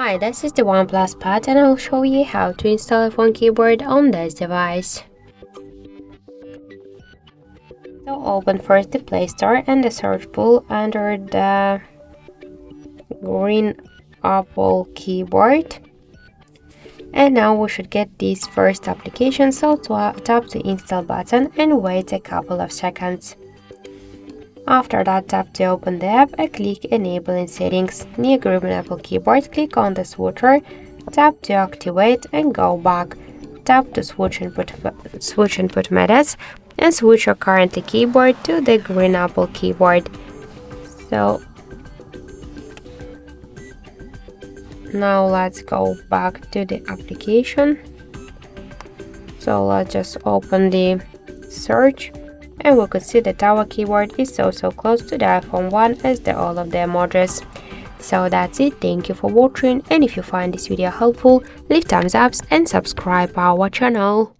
Hi, this is the OnePlus Pad and I'll show you how to install a phone keyboard on this device. So open first the Play Store and the search pool under the green Apple keyboard. And now we should get this first application, so tap the install button and wait a couple of seconds. After that, tap to open the app and click Enable in Settings. Near green Apple keyboard, click on the switcher, tap to activate and go back. Tap to switch input methods and switch your current keyboard to the green Apple keyboard. So now let's go back to the application. So let's just open the search. And we could see that our keyboard is so close to the iPhone 1 as all of the emojis. So that's it, thank you for watching, and if you find this video helpful, leave thumbs up and subscribe our channel.